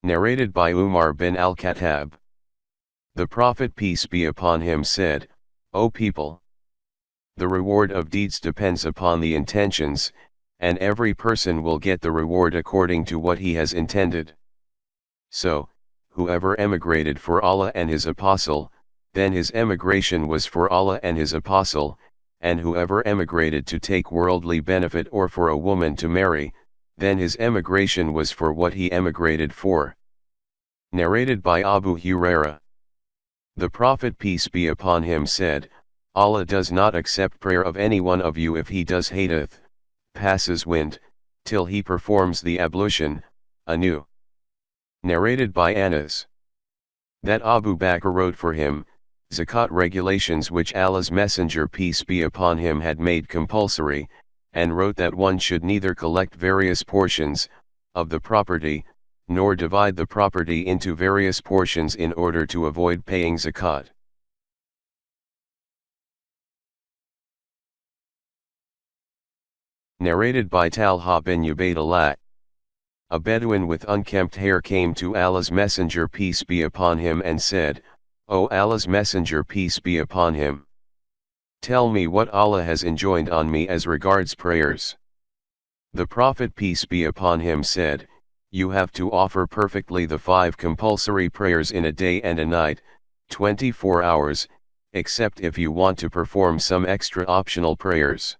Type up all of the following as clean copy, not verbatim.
Narrated by Umar bin al-Khattab. The Prophet peace be upon him said, O people! The reward of deeds depends upon the intentions, and every person will get the reward according to what he has intended. So, whoever emigrated for Allah and His Apostle, then his emigration was for Allah and His Apostle, and whoever emigrated to take worldly benefit or for a woman to marry, then his emigration was for what he emigrated for. Narrated by Abu Hurairah. The Prophet peace be upon him said, Allah does not accept prayer of any one of you if he does hateth, passes wind, till he performs the ablution, anew. Narrated by Anas. That Abu Bakr wrote for him, zakat regulations which Allah's Messenger peace be upon him had made compulsory, and wrote that one should neither collect various portions of the property, nor divide the property into various portions in order to avoid paying zakat. Narrated by Talha bin Ubaydullah. A Bedouin with unkempt hair came to Allah's Messenger peace be upon him and said, O Allah's Messenger peace be upon him! Tell me what Allah has enjoined on me as regards prayers. The Prophet peace be upon him said, You have to offer perfectly the 5 compulsory prayers in a day and a night, 24 hours, except if you want to perform some extra optional prayers.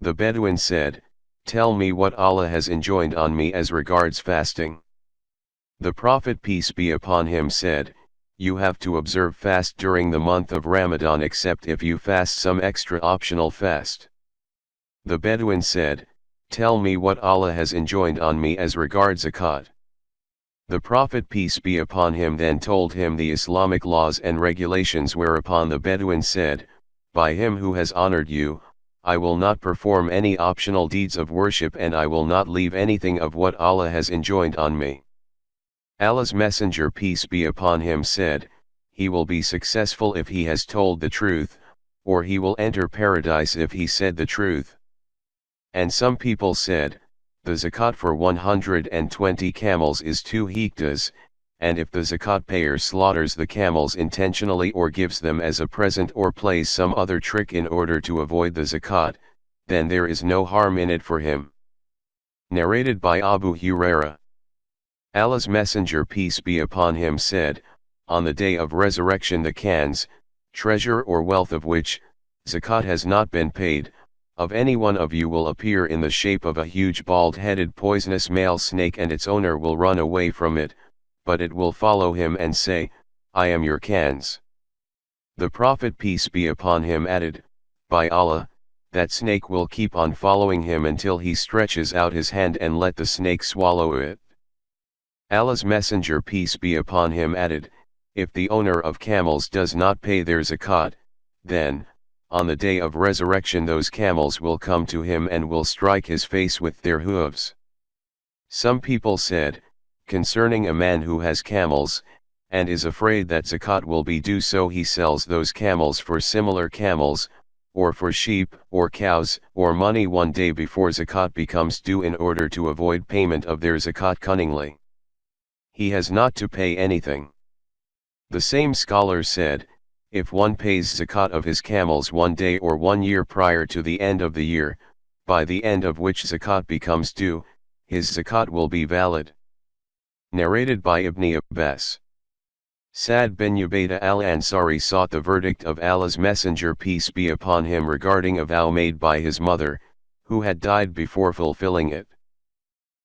The Bedouin said, Tell me what Allah has enjoined on me as regards fasting. The Prophet peace be upon him said, You have to observe fast during the month of Ramadan except if you fast some extra optional fast. The Bedouin said, Tell me what Allah has enjoined on me as regards zakat. The Prophet peace be upon him then told him the Islamic laws and regulations, whereupon the Bedouin said, By him who has honored you, I will not perform any optional deeds of worship and I will not leave anything of what Allah has enjoined on me. Allah's Messenger peace be upon him said, He will be successful if he has told the truth, or he will enter paradise if he said the truth. And some people said, The zakat for 120 camels is 2 hektas, and if the zakat payer slaughters the camels intentionally or gives them as a present or plays some other trick in order to avoid the zakat, then there is no harm in it for him. Narrated by Abu Hurairah. Allah's Messenger peace be upon him said, On the day of resurrection the cans, treasure or wealth of which, zakat has not been paid, of any one of you will appear in the shape of a huge bald-headed poisonous male snake, and its owner will run away from it, but it will follow him and say, I am your cans. The Prophet peace be upon him added, By Allah, that snake will keep on following him until he stretches out his hand and let the snake swallow it. Allah's Messenger peace be upon him added, If the owner of camels does not pay their zakat, then, on the day of resurrection those camels will come to him and will strike his face with their hooves. Some people said, concerning a man who has camels, and is afraid that zakat will be due, so he sells those camels for similar camels, or for sheep or cows or money one day before zakat becomes due in order to avoid payment of their zakat cunningly. He has not to pay anything. The same scholar said, if one pays zakat of his camels one day or 1 year prior to the end of the year, by the end of which zakat becomes due, his zakat will be valid. Narrated by Ibn Abbas. Sa'd bin Ubadah al-Ansari sought the verdict of Allah's Messenger peace be upon him regarding a vow made by his mother, who had died before fulfilling it.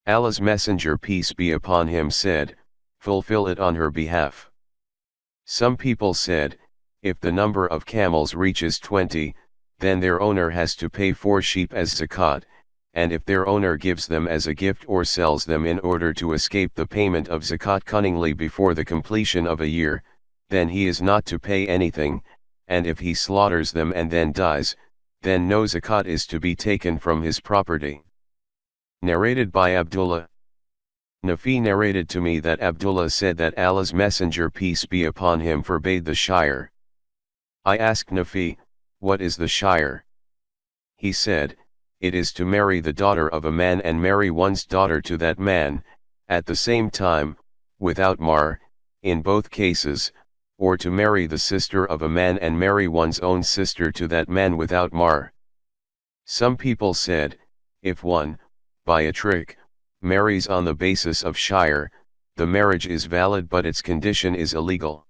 Allah's Messenger peace be upon him said, fulfill it on her behalf. Some people said, if the number of camels reaches 20, then their owner has to pay 4 sheep as zakat, and if their owner gives them as a gift or sells them in order to escape the payment of zakat cunningly before the completion of a year, then he is not to pay anything, and if he slaughters them and then dies, then no zakat is to be taken from his property. Narrated by Abdullah. Nafi narrated to me that Abdullah said that Allah's Messenger peace be upon him forbade the shire. I asked Nafi, what is the shire? He said, it is to marry the daughter of a man and marry one's daughter to that man, at the same time, without mar, in both cases, or to marry the sister of a man and marry one's own sister to that man without mar. Some people said, if one, by a trick, marries on the basis of shire, the marriage is valid but its condition is illegal.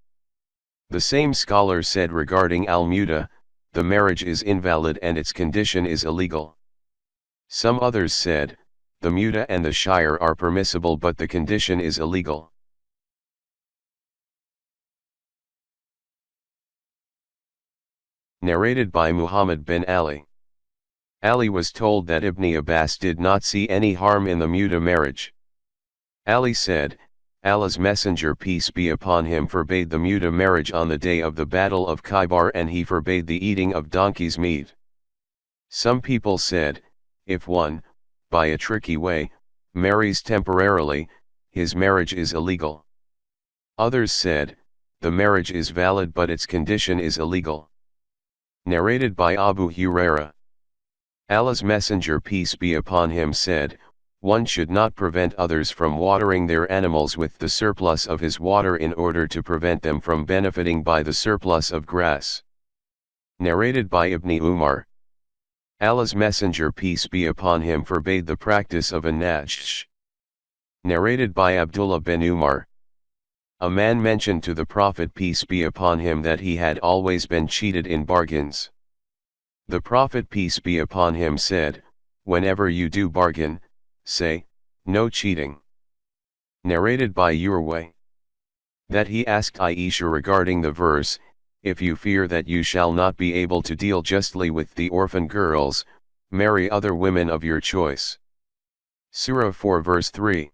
The same scholar said regarding al-muta, the marriage is invalid and its condition is illegal. Some others said, the muta and the shire are permissible but the condition is illegal. Narrated by Muhammad bin Ali. Ali was told that Ibn Abbas did not see any harm in the muta marriage. Ali said, Allah's Messenger peace be upon him forbade the muta marriage on the day of the Battle of Khaybar and he forbade the eating of donkey's meat. Some people said, if one, by a tricky way, marries temporarily, his marriage is illegal. Others said, the marriage is valid but its condition is illegal. Narrated by Abu Huraira. Allah's Messenger peace be upon him said, one should not prevent others from watering their animals with the surplus of his water in order to prevent them from benefiting by the surplus of grass. Narrated by Ibn Umar. Allah's Messenger peace be upon him forbade the practice of a najsh. Narrated by Abdullah bin Umar. A man mentioned to the Prophet peace be upon him that he had always been cheated in bargains. The Prophet peace be upon him said, whenever you do bargain, say, no cheating. Narrated by Urwa. That he asked Aisha regarding the verse, if you fear that you shall not be able to deal justly with the orphan girls, marry other women of your choice. Surah 4 verse 3.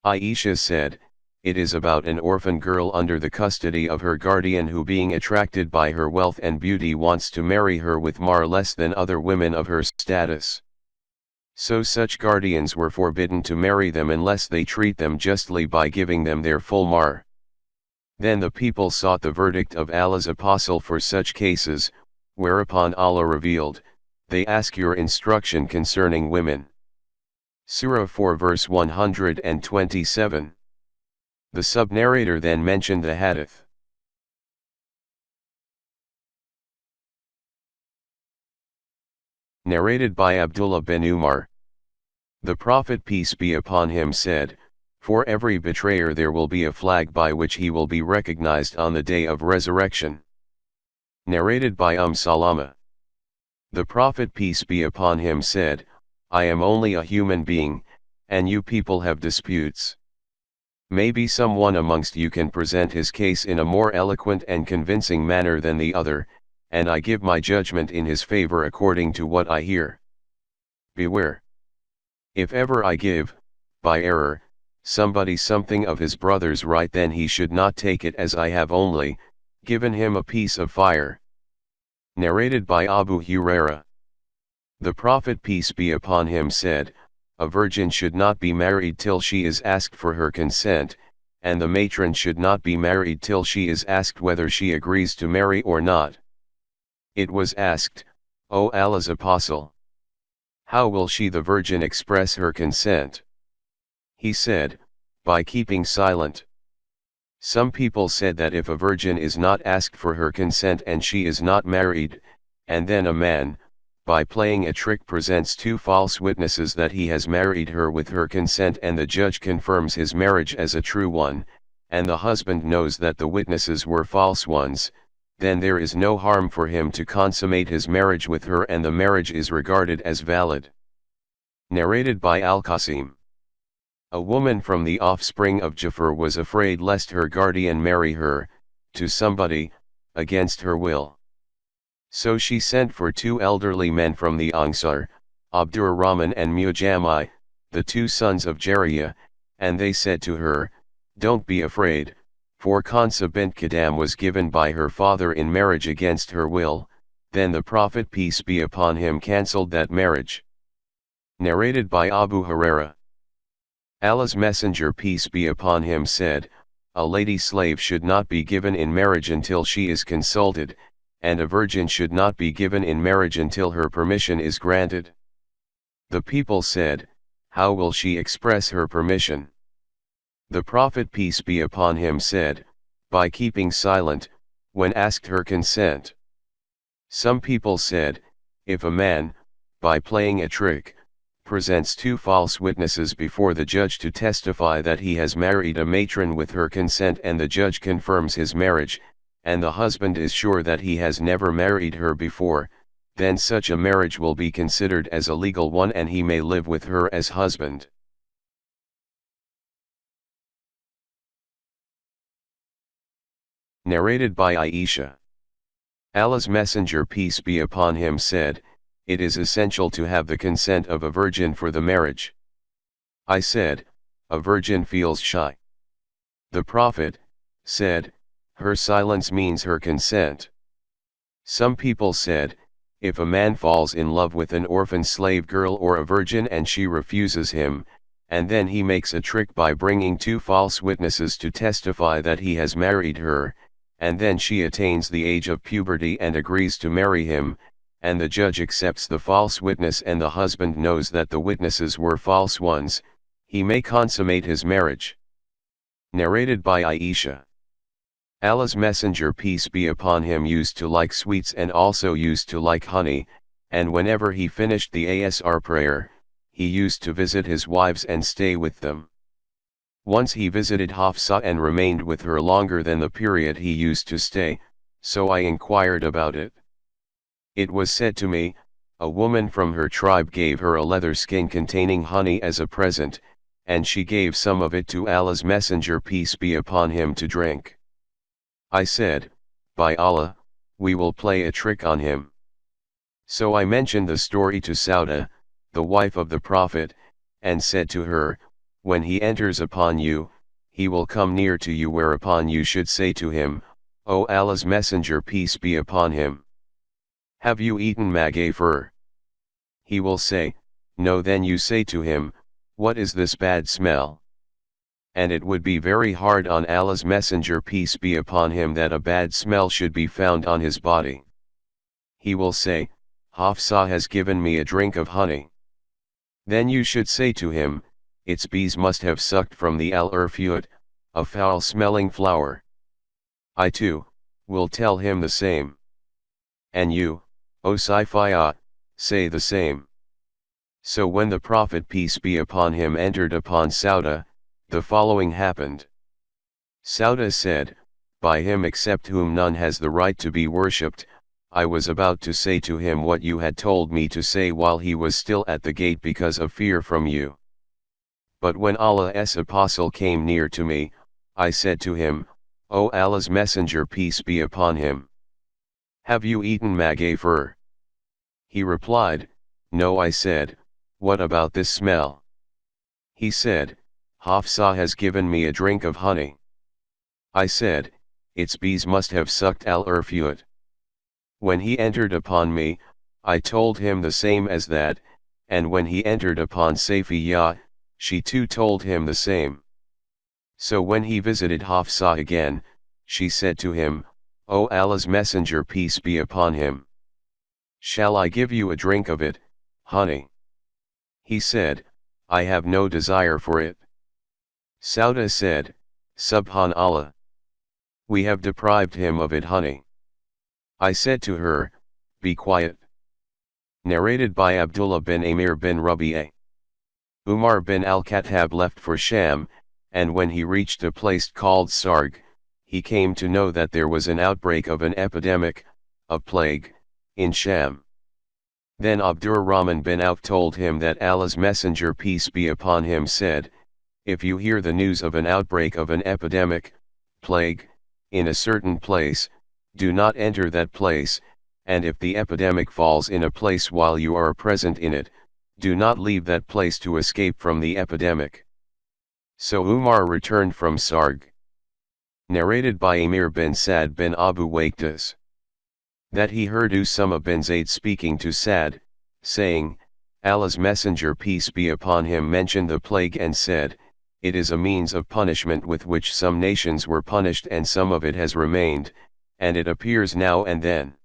Aisha said, it is about an orphan girl under the custody of her guardian who being attracted by her wealth and beauty wants to marry her with mar less than other women of her status. So such guardians were forbidden to marry them unless they treat them justly by giving them their full mar. Then the people sought the verdict of Allah's apostle for such cases, whereupon Allah revealed, they ask your instruction concerning women. Surah 4 verse 127. The sub-narrator then mentioned the hadith. Narrated by Abdullah bin Umar. The Prophet peace be upon him said, for every betrayer there will be a flag by which he will be recognized on the day of resurrection. Narrated by Salama. The Prophet peace be upon him said, I am only a human being, and you people have disputes. Maybe someone amongst you can present his case in a more eloquent and convincing manner than the other, and I give my judgment in his favor according to what I hear. Beware. If ever I give, by error, somebody something of his brother's right, then he should not take it as I have only given him a piece of fire. Narrated by Abu Huraira. The Prophet peace be upon him said, a virgin should not be married till she is asked for her consent, and the matron should not be married till she is asked whether she agrees to marry or not. It was asked, O Allah's Apostle, how will she the virgin express her consent? He said, by keeping silent. Some people said that if a virgin is not asked for her consent and she is not married, and then a man, by playing a trick presents two false witnesses that he has married her with her consent and the judge confirms his marriage as a true one, and the husband knows that the witnesses were false ones, then there is no harm for him to consummate his marriage with her and the marriage is regarded as valid. Narrated by Al-Qasim. A woman from the offspring of Ja'far was afraid lest her guardian marry her, to somebody, against her will. So she sent for two elderly men from the Ansar, Abdurrahman and Mujami, the two sons of Jariya, and they said to her, don't be afraid, for Kansa bint Kadam was given by her father in marriage against her will. Then the Prophet peace be upon him cancelled that marriage. Narrated by Abu Huraira. Allah's Messenger peace be upon him said, a lady slave should not be given in marriage until she is consulted, and a virgin should not be given in marriage until her permission is granted. The people said, how will she express her permission? The Prophet peace be upon him said, by keeping silent, when asked her consent. Some people said, if a man, by playing a trick, presents two false witnesses before the judge to testify that he has married a matron with her consent and the judge confirms his marriage, and the husband is sure that he has never married her before, then such a marriage will be considered as a legal one and he may live with her as husband. Narrated by Aisha. Allah's Messenger peace be upon him said, it is essential to have the consent of a virgin for the marriage. I said, a virgin feels shy. The Prophet said, her silence means her consent. Some people said, if a man falls in love with an orphan slave girl or a virgin and she refuses him, and then he makes a trick by bringing two false witnesses to testify that he has married her, and then she attains the age of puberty and agrees to marry him, and the judge accepts the false witness and the husband knows that the witnesses were false ones, he may consummate his marriage. Narrated by Aisha. Allah's Messenger peace be upon him used to like sweets and also used to like honey, and whenever he finished the Asr prayer, he used to visit his wives and stay with them. Once he visited Hafsa and remained with her longer than the period he used to stay, so I inquired about it. It was said to me, a woman from her tribe gave her a leather skin containing honey as a present, and she gave some of it to Allah's Messenger peace be upon him to drink. I said, by Allah, we will play a trick on him. So I mentioned the story to Sauda, the wife of the Prophet, and said to her, when he enters upon you, he will come near to you whereupon you should say to him, O Allah's Messenger peace be upon him. Have you eaten magafur? He will say, no, then you say to him, what is this bad smell? And it would be very hard on Allah's Messenger peace be upon him that a bad smell should be found on his body. He will say, Hafsa has given me a drink of honey. Then you should say to him, its bees must have sucked from the al-urfut, a foul-smelling flower. I too, will tell him the same. And you, O Safiya, say the same. So when the Prophet peace be upon him entered upon Sauda, the following happened. Sauda said, by him except whom none has the right to be worshipped, I was about to say to him what you had told me to say while he was still at the gate because of fear from you. But when Allah's apostle came near to me, I said to him, O Allah's Messenger peace be upon him. Have you eaten magafur? He replied, no. I said, what about this smell? He said, Hafsa has given me a drink of honey. I said, its bees must have sucked al-urfut. When he entered upon me, I told him the same as that, and when he entered upon Safiya, she too told him the same. So when he visited Hafsa again, she said to him, O Allah's Messenger peace be upon him. Shall I give you a drink of it, honey? He said, I have no desire for it. Sauda said, Subhanallah. We have deprived him of it, honey. I said to her, be quiet. Narrated by Abdullah bin Amir bin Rabi'a. Umar bin al-Khattab left for Sham, and when he reached a place called Sarg, he came to know that there was an outbreak of an epidemic, a plague, in Sham. Then Abdurrahman bin Auf told him that Allah's Messenger peace be upon him said, if you hear the news of an outbreak of an epidemic, plague, in a certain place, do not enter that place, and if the epidemic falls in a place while you are present in it, do not leave that place to escape from the epidemic. So Umar returned from Sarg. Narrated by Amir bin Sa'd bin Abu Waqtas. That he heard Usama bin Zayd speaking to Sa'd, saying, Allah's Messenger peace be upon him mentioned the plague and said, it is a means of punishment with which some nations were punished and some of it has remained, and it appears now and then.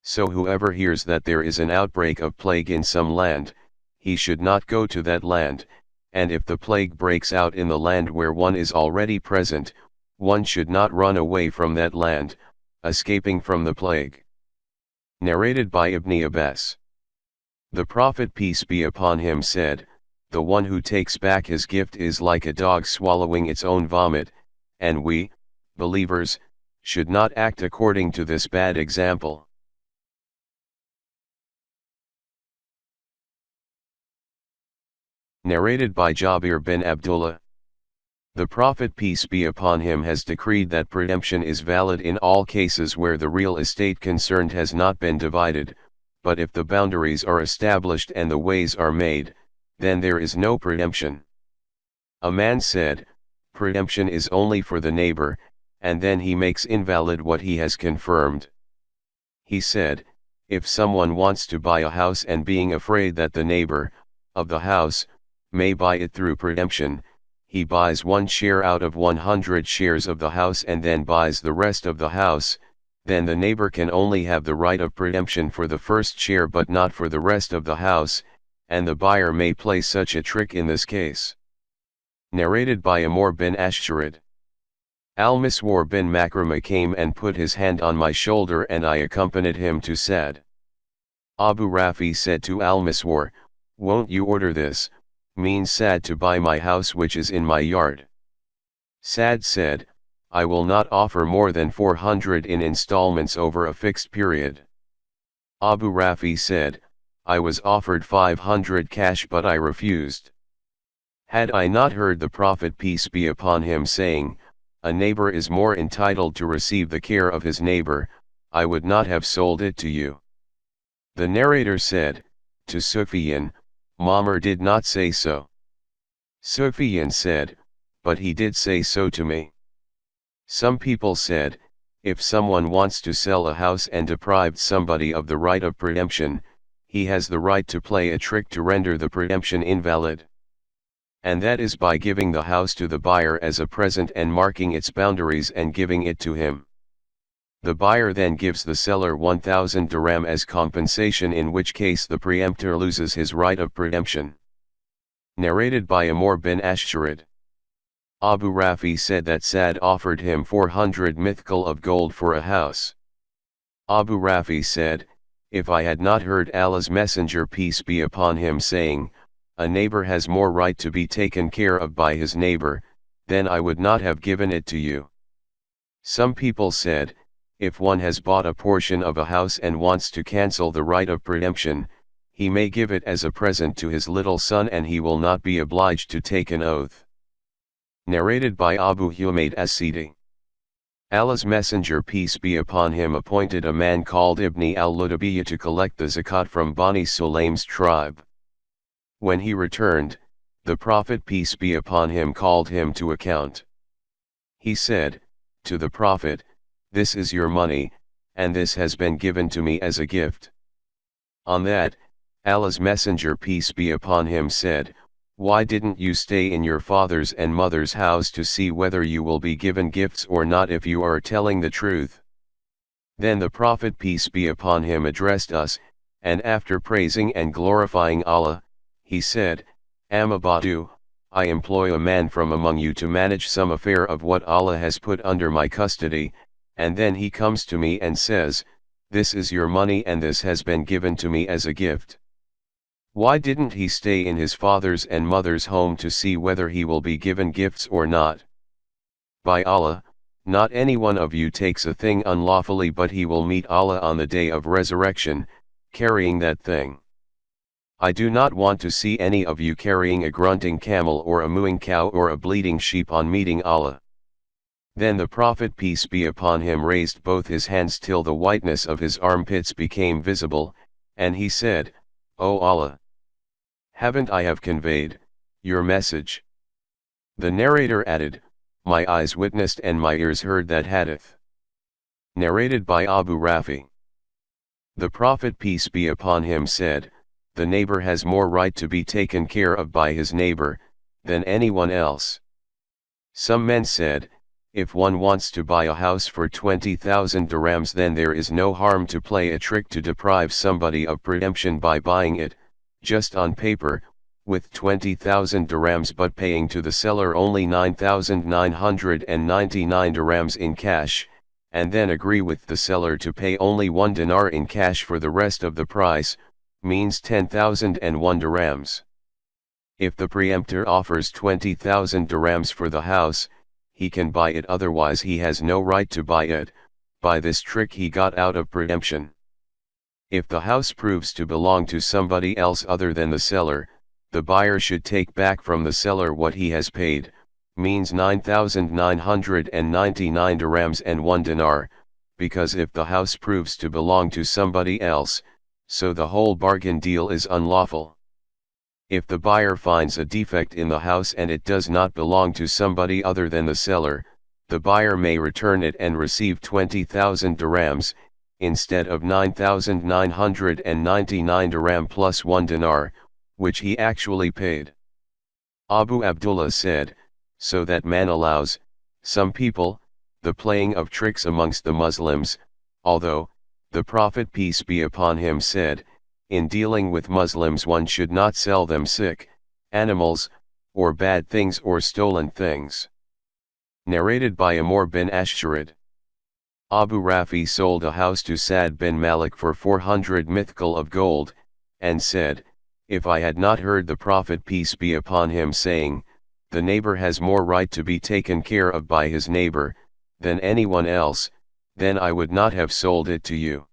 So whoever hears that there is an outbreak of plague in some land, he should not go to that land, and if the plague breaks out in the land where one is already present, one should not run away from that land, escaping from the plague. Narrated by Ibn Abbas. The Prophet peace be upon him said, the one who takes back his gift is like a dog swallowing its own vomit, and we, believers, should not act according to this bad example. Narrated by Jabir bin Abdullah. The Prophet peace be upon him has decreed that preemption is valid in all cases where the real estate concerned has not been divided, but if the boundaries are established and the ways are made, then there is no preemption. A man said, preemption is only for the neighbor, and then he makes invalid what he has confirmed. He said, if someone wants to buy a house and being afraid that the neighbor, of the house, may buy it through preemption, he buys 1 share out of 100 shares of the house and then buys the rest of the house, then the neighbor can only have the right of preemption for the first share but not for the rest of the house, and the buyer may play such a trick in this case. Narrated by Amr bin Ash'arid. Al-Miswar bin Makrama came and put his hand on my shoulder and I accompanied him to Sa'd. Abu Rafi said to Al-Miswar, won't you order this, means Sa'd to buy my house which is in my yard. Sa'd said, I will not offer more than 400 in installments over a fixed period. Abu Rafi said, I was offered 500 cash but I refused. Had I not heard the Prophet peace be upon him saying, a neighbor is more entitled to receive the care of his neighbor, I would not have sold it to you. The narrator said, to Sufyan, Ma'mar did not say so. Sufyan said, but he did say so to me. Some people said, if someone wants to sell a house and deprived somebody of the right of preemption, he has the right to play a trick to render the preemption invalid. And that is by giving the house to the buyer as a present and marking its boundaries and giving it to him. The buyer then gives the seller 1,000 dirham as compensation, in which case the preemptor loses his right of preemption. Narrated by Amr bin Ash'arid. Abu Rafi said that Sa'd offered him 400 mithqal of gold for a house. Abu Rafi said, if I had not heard Allah's Messenger peace be upon him saying, a neighbor has more right to be taken care of by his neighbor, then I would not have given it to you. Some people said, if one has bought a portion of a house and wants to cancel the right of preemption, he may give it as a present to his little son and he will not be obliged to take an oath. Narrated by Abu Humayd as-Sidi. Allah's Messenger peace be upon him appointed a man called Ibn al-Lutabiyya to collect the zakat from Bani Sulaim's tribe. When he returned, the Prophet peace be upon him called him to account. He said, to the Prophet, this is your money, and this has been given to me as a gift. On that, Allah's Messenger peace be upon him said, why didn't you stay in your father's and mother's house to see whether you will be given gifts or not if you are telling the truth? Then the Prophet peace be upon him addressed us, and after praising and glorifying Allah, he said, Amabadu, I employ a man from among you to manage some affair of what Allah has put under my custody, and then he comes to me and says, this is your money and this has been given to me as a gift. Why didn't he stay in his father's and mother's home to see whether he will be given gifts or not? By Allah, not any one of you takes a thing unlawfully, but he will meet Allah on the day of resurrection, carrying that thing. I do not want to see any of you carrying a grunting camel or a mooing cow or a bleating sheep on meeting Allah. Then the Prophet peace be upon him raised both his hands till the whiteness of his armpits became visible, and he said, O Allah! Haven't I have conveyed your message? The narrator added, my eyes witnessed and my ears heard that hadith. Narrated by Abu Rafi. The Prophet peace be upon him said, the neighbor has more right to be taken care of by his neighbor, than anyone else. Some men said, if one wants to buy a house for 20,000 dirhams, then there is no harm to play a trick to deprive somebody of preemption by buying it, just on paper, with 20,000 dirhams but paying to the seller only 9,999 dirhams in cash, and then agree with the seller to pay only 1 dinar in cash for the rest of the price, means 10,001 dirhams. If the preemptor offers 20,000 dirhams for the house, he can buy it, otherwise he has no right to buy it. By this trick he got out of preemption. If the house proves to belong to somebody else other than the seller, the buyer should take back from the seller what he has paid, means 9,999 dirhams and 1 dinar, because if the house proves to belong to somebody else, so the whole bargain deal is unlawful. If the buyer finds a defect in the house and it does not belong to somebody other than the seller, the buyer may return it and receive 20,000 dirhams, instead of 9,999 dirham plus 1 dinar, which he actually paid. Abu Abdullah said, so that man allows, some people, the playing of tricks amongst the Muslims, although, the Prophet peace be upon him said, in dealing with Muslims one should not sell them sick animals, or bad things or stolen things. Narrated by Amr bin Ash'arid. Abu Rafi sold a house to Sa'd bin Malik for 400 mithqal of gold, and said, if I had not heard the Prophet peace be upon him saying, the neighbor has more right to be taken care of by his neighbor, than anyone else, then I would not have sold it to you.